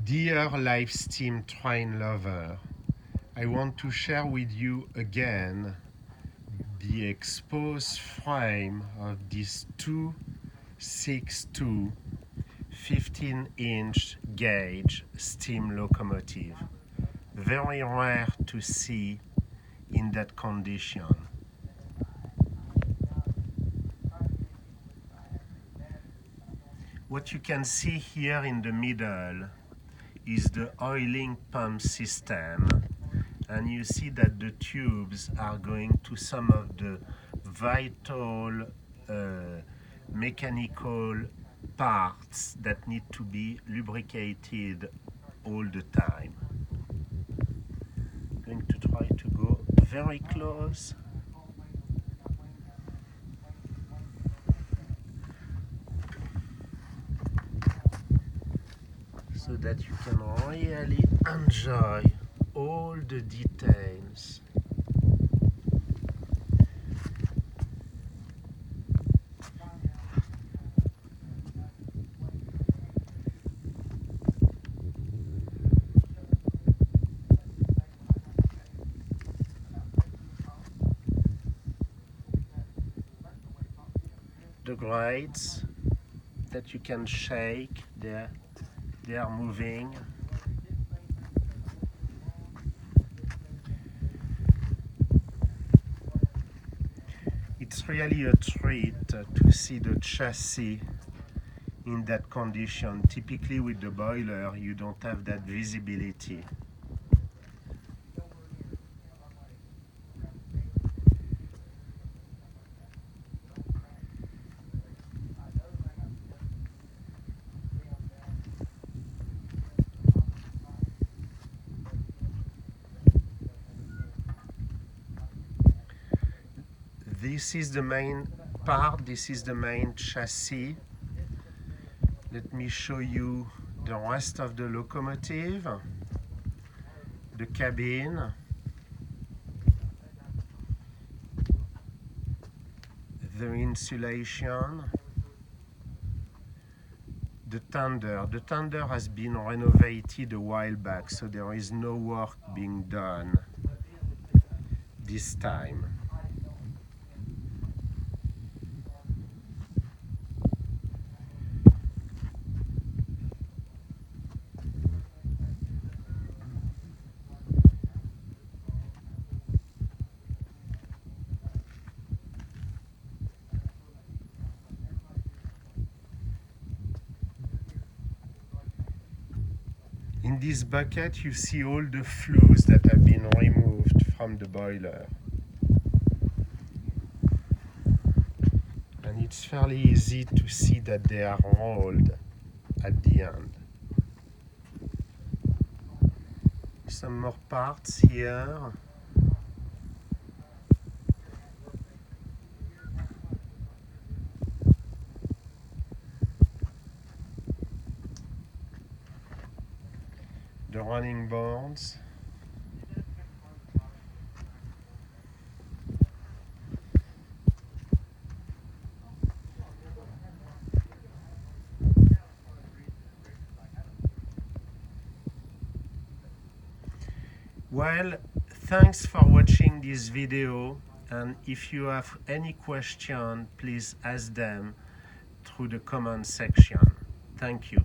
Dear live steam train lover, I want to share with you again the exposed frame of this 262 15-inch gauge steam locomotive. Very rare to see in that condition. What you can see here in the middle is the oiling pump system, and you see that the tubes are going to some of the vital mechanical parts that need to be lubricated all the time. I'm going to try to go very close. So that you can really enjoy all the details. The grades that you can shake, they are moving. It's really a treat to see the chassis in that condition. Typically with the boiler, you don't have that visibility. This is the main part, this is the main chassis. Let me show you the rest of the locomotive, the cabin, the insulation, the tender. The tender has been renovated a while back, so there is no work being done this time. In this bucket you see all the flues that have been removed from the boiler. And it's fairly easy to see that they are rolled at the end. Some more parts here. The running boards. Well, thanks for watching this video, and if you have any question, please ask them through the comment section. Thank you.